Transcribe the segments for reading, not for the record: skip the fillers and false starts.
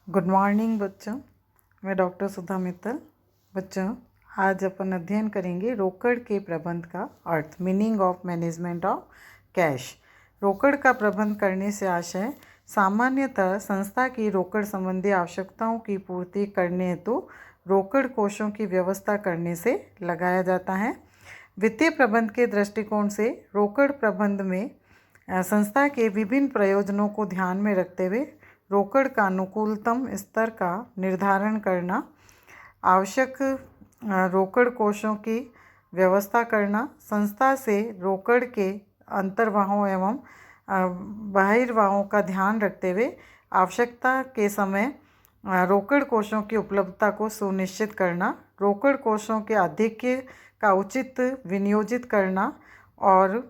Good morning बच्चों। मैं doctor सुधा मित्तल। बच्चों, आज अपन अध्ययन करेंगे रोकड़ के प्रबंध का अर्थ, meaning of management of cash. रोकड़ का प्रबंध करने से आशय सामान्यतः संस्था की रोकड़ संबंधी आवश्यकताओं की पूर्ति करने हेतु रोकड़ कोषों की व्यवस्था करने से लगाया जाता है। वित्तीय प्रबंध के दृष्टिकोण से रोकड़ प्रबंध में संस्था के विभिन्न प्रयोजनों को ध्यान में रखते हुए रोकड़ का अनुकूलतम स्तर का निर्धारण करना, आवश्यक रोकड़ कोषों की व्यवस्था करना, संस्था से रोकड़ के अंतर्वाहों एवं बहिर्वाहों का ध्यान रखते हुए आवश्यकता के समय रोकड़ कोषों की उपलब्धता को सुनिश्चित करना, रोकड़ कोषों के आधिक्य का उचित विनियोजित करना और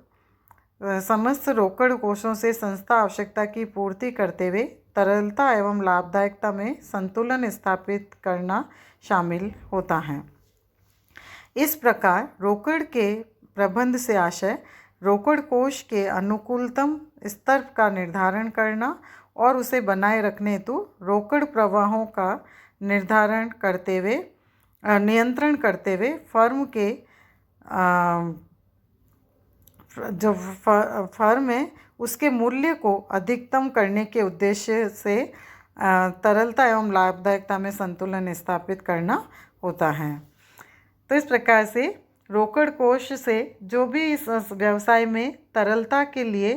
समस्त रोकड़ कोषों से संस्था आवश्यकता की पूर्ति करते हुए तरलता एवं लाभदायकता में संतुलन स्थापित करना शामिल होता है। इस प्रकार रोकड़ के प्रबंध से आशय रोकड़ कोष के अनुकूलतम स्तर का निर्धारण करना और उसे बनाए रखने हेतु रोकड़ प्रवाहों का निर्धारण करते हुए नियंत्रण करते हुए फर्म के जो फर्म है उसके मूल्य को अधिकतम करने के उद्देश्य से तरलता एवं लाभदायकता में संतुलन स्थापित करना होता है। तो इस प्रकार से रोकड़ कोष से जो भी इस व्यवसाय में तरलता के लिए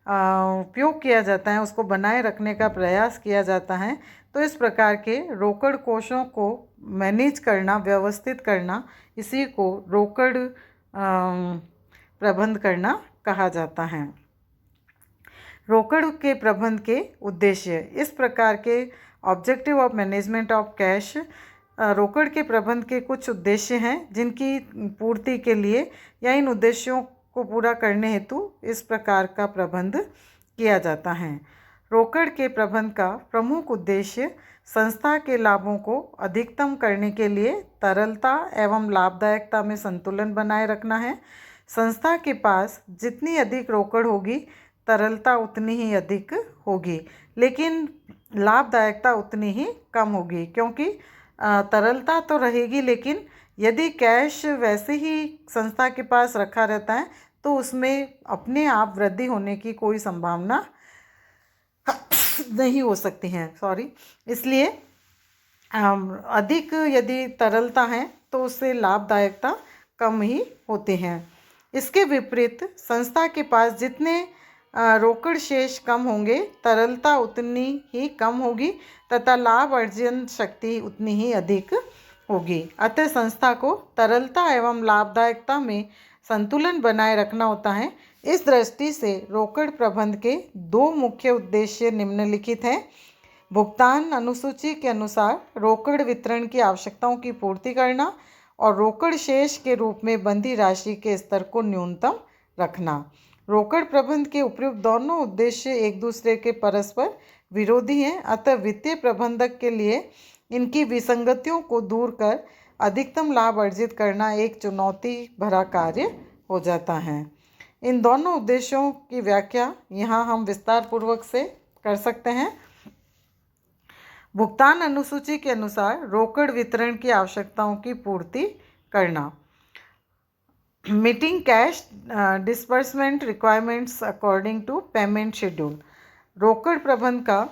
उपयोग किया जाता है उसको बनाए रखने का प्रयास किया जाता है। तो इस प्रकार के रोकड़ कोषों को मैनेज करना, व्यवस्थित करना, इसी को रोकड़ प्रबंध करना कहा जाता है। रोकड़ के प्रबंध के उद्देश्य, इस प्रकार के objective of management of cash, रोकड़ के प्रबंध के कुछ उद्देश्य हैं जिनकी पूर्ति के लिए या इन उद्देश्यों को पूरा करने हेतु इस प्रकार का प्रबंध किया जाता है। रोकड़ के प्रबंध का प्रमुख उद्देश्य संस्था के लाभों को अधिकतम करने के लिए तरलता एवं लाभदायकता में संतुलन बनाए रखना है। संस्था के पास जितनी अधिक रोकड़ होगी तरलता उतनी ही अधिक होगी, लेकिन लाभदायकता उतनी ही कम होगी, क्योंकि तरलता तो रहेगी लेकिन यदि कैश वैसे ही संस्था के पास रखा रहता है तो उसमें अपने आप वृद्धि होने की कोई संभावना नहीं हो सकती है। इसलिए अधिक यदि तरलता है तो उससे लाभदायकता कम ही होती है। इसके विपरीत संस्था के पास जितने रोकड़ शेष कम होंगे तरलता उतनी ही कम होगी तथा लाभ अर्जन शक्ति उतनी ही अधिक होगी। अतः संस्था को तरलता एवं लाभदायकता में संतुलन बनाए रखना होता है। इस दृष्टि से रोकड़ प्रबंध के दो मुख्य उद्देश्य निम्नलिखित हैं। भुगतान अनुसूची के अनुसार रोकड़ वितरण की आवश्यकताओं की पूर्ति करना और रोकड़ शेष के रूप में बंधी राशि के स्तर को न्यूनतम रखना। रोकड़ प्रबंध के उपयुक्त दोनों उद्देश्य एक दूसरे के परस्पर विरोधी हैं, अतः वित्तीय प्रबंधक के लिए इनकी विसंगतियों को दूर कर अधिकतम लाभ अर्जित करना एक चुनौती भरा कार्य हो जाता है। इन दोनों उद्देश्यों की व्याख्या यहाँ हम विस्तार पूर्वक से कर सकते हैं। भुगतान अनुसूची के अनुसार रोकड़ वितरण की आवश्यकताओं की पूर्ति करना, meeting cash disbursement requirements according to payment schedule. रोकड़ प्रबंध का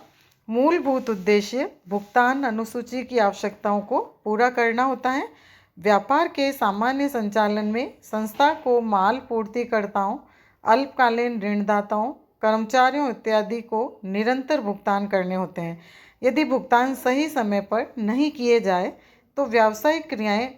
मूलभूत उद्देश्य भुगतान अनुसूची की आवश्यकताओं को पूरा करना होता है। व्यापार के सामान्य संचालन में संस्था को माल पूर्तिकर्ताओं, अल्पकालीन ऋणदाताओं, कर्मचारियों इत्यादि को निरंतर भुगतान करने होते हैं। यदि भुगतान सही समय पर नहीं किए जाए तो व्यावसायिक क्रियाएं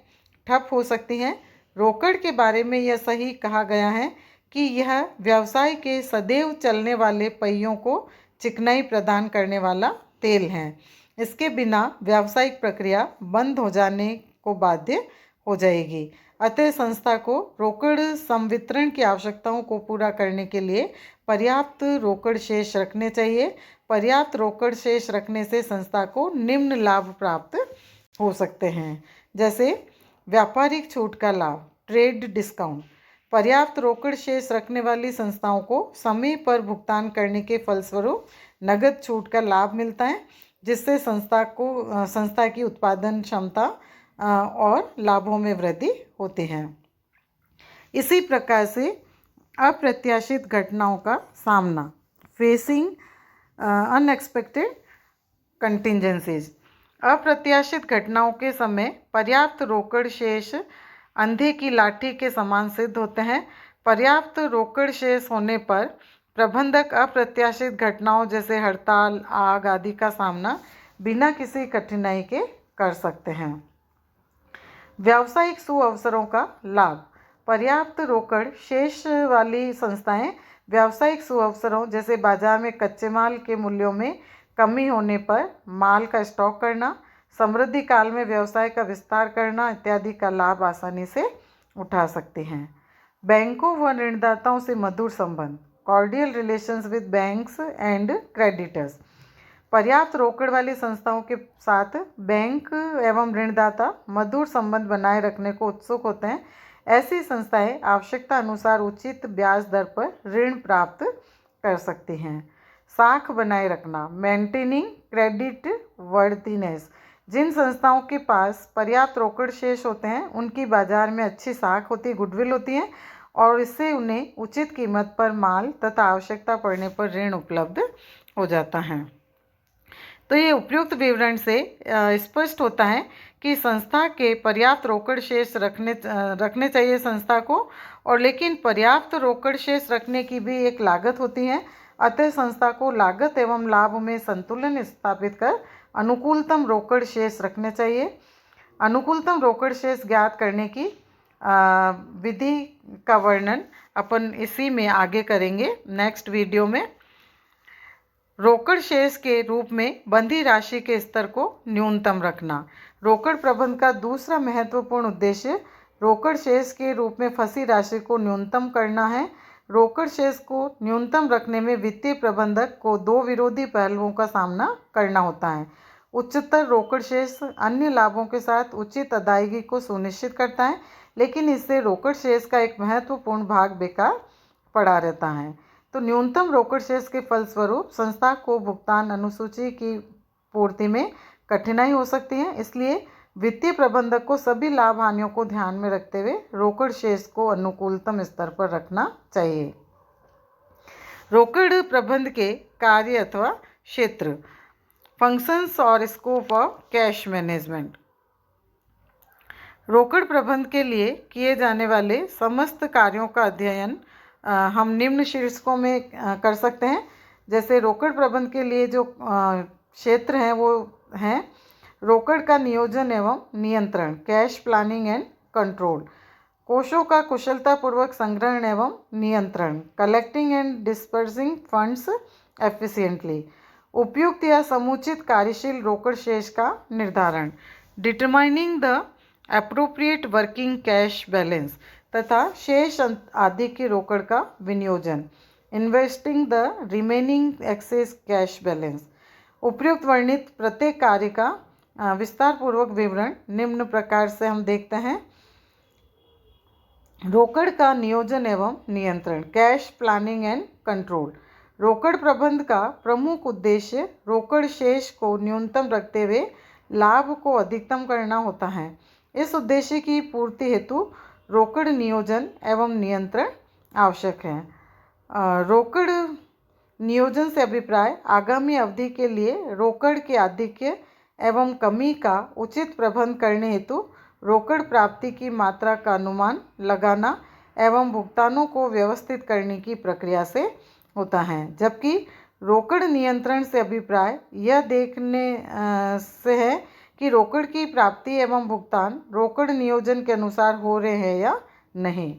ठप हो सकती हैं। रोकड़ के बारे में यह सही कहा गया है कि यह व्यवसाय के सदैव चलने वाले पहियों को चिकनाई प्रदान करने वाला तेल है। इसके बिना व्यावसायिक प्रक्रिया बंद हो जाने को बाध्य हो जाएगी। अतः संस्था को रोकड़ संवितरण की आवश्यकताओं को पूरा करने के लिए पर्याप्त रोकड़ शेष रखने चाहिए। पर्याप्त रोकड़ शेष रखने से संस्था को निम्न लाभ प्राप्त हो सकते हैं, जैसे व्यापारिक छूट का लाभ, ट्रेड डिस्काउंट। पर्याप्त रोकड़ शेष रखने वाली संस्थाओं को समय पर भुगतान करने के फलस्वरूप नगद छूट का लाभ मिलता है, जिससे संस्था की उत्पादन क्षमता और लाभों में वृद्धि होती है। इसी प्रकार से अप्रत्याशित घटनाओं का सामना, फेसिंग अनएक्सपेक्टेड कंटिजेंसीज। अप्रत्याशित घटनाओं के समय पर्याप्त रोकड़ शेष अंधे की लाठी के समान सिद्ध होते हैं। पर्याप्त रोकड़ शेष होने पर प्रबंधक अप्रत्याशित घटनाओं जैसे हड़ताल, आग आदि का सामना बिना किसी कठिनाई के कर सकते हैं। व्यावसायिक सुअवसरों का लाभ। पर्याप्त रोकड़ शेष वाली संस्थाएं व्यावसायिक सुअवसरों जैसे बाजार में कच्चे माल के मूल्यों में कमी होने पर माल का स्टॉक करना, समृद्धि काल में व्यवसाय का विस्तार करना इत्यादि का लाभ आसानी से उठा सकते हैं। बैंकों व ऋणदाताओं से मधुर संबंध, cordial relations with banks and creditors. पर्याप्त रोकड़ वाली संस्थाओं के साथ बैंक एवं ऋणदाता मधुर संबंध बनाए रखने को उत्सुक होते हैं। ऐसी संस्थाएं आवश्यकता अनुसार उचित ब्याज दर पर ऋण प्राप्त कर सकती हैं। साख बनाए रखना, मेंटेनिंग क्रेडिट वर्दीनेस। जिन संस्थाओं के पास पर्याप्त रोकड़ शेष होते हैं उनकी बाजार में अच्छी साख होती है, गुडविल होती है, और इससे उन्हें उचित कीमत पर माल तथा आवश्यकता पड़ने पर ऋण उपलब्ध हो जाता है। तो ये उपयुक्त विवरण से स्पष्ट होता है कि संस्था के पर्याप्त रोकड़ शेष रखने चाहिए संस्था को, और लेकिन पर्याप्त रोकड़ शेष रखने की भी एक लागत होती है। अतः संस्था को लागत एवं लाभ में संतुलन स्थापित कर अनुकूलतम रोकड़ शेष रखने चाहिए। अनुकूलतम रोकड़ शेष ज्ञात करने की विधि का वर्णन अपन इसी में आगे करेंगे नेक्स्ट वीडियो में। रोकड़ शेष के रूप में बंधी राशि के स्तर को न्यूनतम रखना। रोकड़ प्रबंध का दूसरा महत्वपूर्ण उद्देश्य रोकड़ शेष के रूप में फंसी राशि को न्यूनतम करना है। रोकड़ शेष को न्यूनतम रखने में वित्तीय प्रबंधक को दो विरोधी पहलुओं का सामना करना होता है। उच्चतर रोकड़ शेष अन्य लाभों के साथ उचित अदायगी को सुनिश्चित करता है, लेकिन इससे रोकड़ शेष का एक महत्वपूर्ण भाग बेकार पड़ा रहता है। तो न्यूनतम रोकड़ शेष के फलस्वरूप संस्था को भुगतान अनुसूची की पूर्ति में कठिनाई हो सकती है। इसलिए वित्तीय प्रबंधक को सभी लाभ हानियों को ध्यान में रखते हुए रोकड़ शेष को अनुकूलतम स्तर पर रखना चाहिए। रोकड़ प्रबंध के कार्य अथवा क्षेत्र, फंक्शंस और स्कोप ऑफ कैश मैनेजमेंट। रोकड़ प्रबंध के लिए किए जाने वाले समस्त कार्यों का अध्ययन हम निम्न शीर्षकों में कर सकते हैं। जैसे रोकड़ प्रबंध के लिए जो क्षेत्र हैं वो हैं रोकड़ का नियोजन एवं नियंत्रण, कैश प्लानिंग एंड कंट्रोल, कोषों का कुशलतापूर्वक संग्रहण एवं नियंत्रण, collecting and dispersing funds efficiently, उपयुक्त या समुचित कार्यशील रोकड़ शेष का निर्धारण, determining the appropriate working cash balance तथा शेष आदि की रोकड़ का विनियोजन, investing the remaining access cash balance. उपयुक्त वर्णित प्रत्येक कार्य का विस्तार पूर्वक विवरण निम्न प्रकार से हम देखते हैं। रोकड़ का नियोजन एवं नियंत्रण, कैश प्लानिंग एंड कंट्रोल। रोकड़ प्रबंध का प्रमुख उद्देश्य रोकड़ शेष को न्यूनतम रखते हुए लाभ को अधिकतम करना होता है। इस उद्देश्य की पूर्ति हेतु रोकड़ नियोजन एवं नियंत्रण आवश्यक है। रोकड़ नियोजन से अभिप्राय आगामी अवधि के लिए रोकड़ के आधिक्य एवं कमी का उचित प्रबंध करने हेतु रोकड़ प्राप्ति की मात्रा का अनुमान लगाना एवं भुगतानों को व्यवस्थित करने की प्रक्रिया से होता है। जबकि रोकड़ नियंत्रण से अभिप्राय यह देखने से है कि रोकड़ की प्राप्ति एवं भुगतान रोकड़ नियोजन के अनुसार हो रहे हैं या नहीं।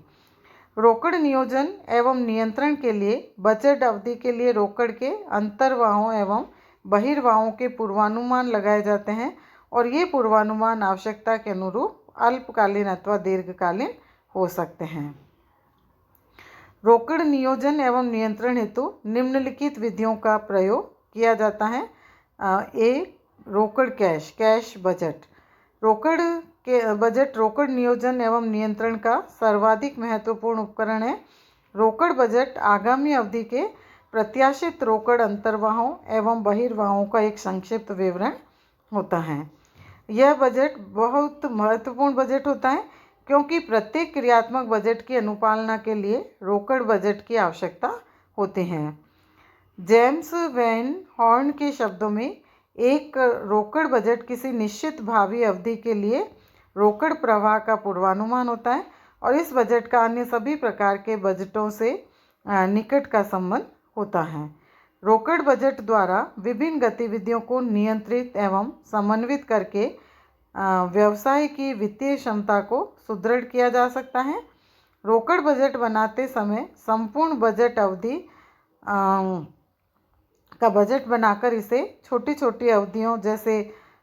रोकड़ नियोजन एवं नियंत्रण के लिए बजट अवधि के लिए रोकड़ के अंतर्वाहों एवं बहिर्वाहों के पूर्वानुमान लगाए जाते हैं, और ये पूर्वानुमान आवश्यकता के अनुरूप अल्पकालीन अथवा दीर्घकालीन हो सकते हैं। रोकड़ नियोजन एवं नियंत्रण हेतु निम्नलिखित विधियों का प्रयोग किया जाता है। रोकड़ कैश बजट। रोकड़ के बजट रोकड़ नियोजन एवं नियंत्रण का सर्वाधिक महत्वपूर्ण उपकरण है। रोकड़ बजट आगामी अवधि के प्रत्याशित रोकड़ अंतर्वाहों एवं बहिर्वाहों का एक संक्षिप्त विवरण होता है। यह बजट बहुत महत्वपूर्ण बजट होता है क्योंकि प्रत्येक क्रियात्मक बजट की अनुपालना के लिए रोकड़ बजट की आवश्यकता होती है। जेम्स वैन हॉर्न के शब्दों में एक रोकड़ बजट किसी निश्चित भावी अवधि के लिए रोकड़ प्रवाह का पूर्वानुमान होता है और इस बजट का अन्य सभी प्रकार के बजटों से निकट का संबंध होता है। रोकड़ बजट द्वारा विभिन्न गतिविधियों को नियंत्रित एवं समन्वित करके व्यवसाय की वित्तीय क्षमता को सुदृढ़ किया जा सकता है। रोकड़ बजट बनाते समय संपूर्ण बजट अवधि का बजट बनाकर इसे छोटी छोटी अवधियों जैसे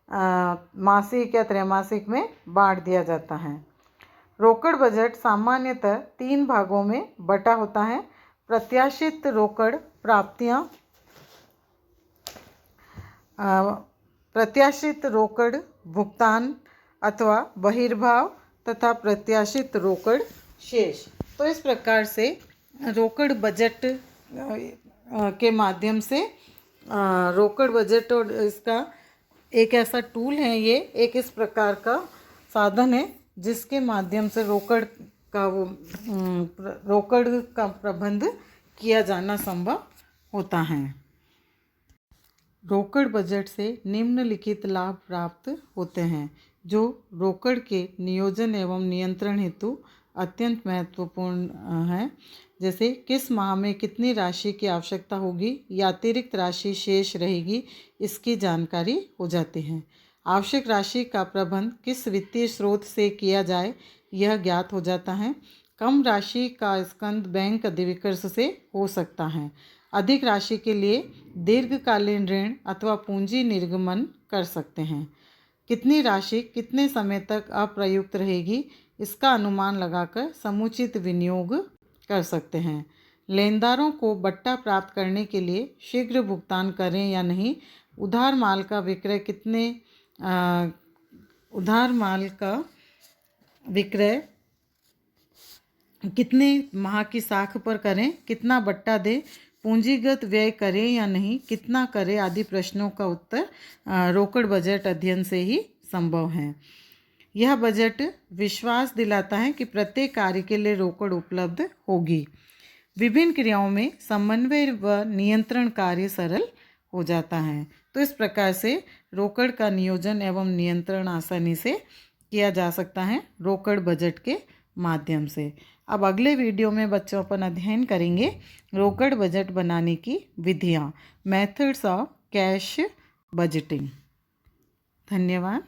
मासिक या त्रैमासिक में बांट दिया जाता है। रोकड़ बजट सामान्यतः 3 भागों में बटा होता है। प्रत्याशित रोकड़ प्राप्तियां, प्रत्याशित रोकड़ भुगतान अथवा बहिर्भाव तथा प्रत्याशित रोकड़ शेष। तो इस प्रकार से रोकड़ बजट के माध्यम से रोकड़ बजट और इसका एक ऐसा टूल है, ये एक इस प्रकार का साधन है जिसके माध्यम से रोकड़ का प्रबंध किया जाना संभव होता है। रोकड़ बजट से निम्नलिखित लाभ प्राप्त होते हैं जो रोकड़ के नियोजन एवं नियंत्रण हेतु अत्यंत महत्वपूर्ण है। जैसे किस माह में कितनी राशि की आवश्यकता होगी या अतिरिक्त राशि शेष रहेगी, इसकी जानकारी हो जाती है। आवश्यक राशि का प्रबंध किस वित्तीय स्रोत से किया जाए, यह ज्ञात हो जाता है। कम राशि का स्कंद बैंक अधिविकर्ष से हो सकता है। अधिक राशि के लिए दीर्घकालीन ऋण अथवा पूंजी निर्गमन कर सकते हैं। कितनी राशि कितने समय तक अप्रयुक्त रहेगी, इसका अनुमान लगाकर समुचित विनियोग कर सकते हैं। लेनदारों को बट्टा प्राप्त करने के लिए शीघ्र भुगतान करें या नहीं, उधार माल का विक्रय कितने माह की साख पर करें, कितना बट्टा दें, पूंजीगत व्यय करें या नहीं, कितना करें आदि प्रश्नों का उत्तर रोकड़ बजट अध्ययन से ही संभव है। यह बजट विश्वास दिलाता है कि प्रत्येक कार्य के लिए रोकड़ उपलब्ध होगी। विभिन्न क्रियाओं में समन्वय व नियंत्रण कार्य सरल हो जाता है। तो इस प्रकार से रोकड़ का नियोजन एवं नियंत्रण आसानी से किया जा सकता है रोकड़ बजट के माध्यम से। अब अगले वीडियो में बच्चों अपन अध्ययन करेंगे रोकड़ बजट बनाने की विधियाँ, मेथड्स ऑफ कैश बजटिंग। धन्यवाद।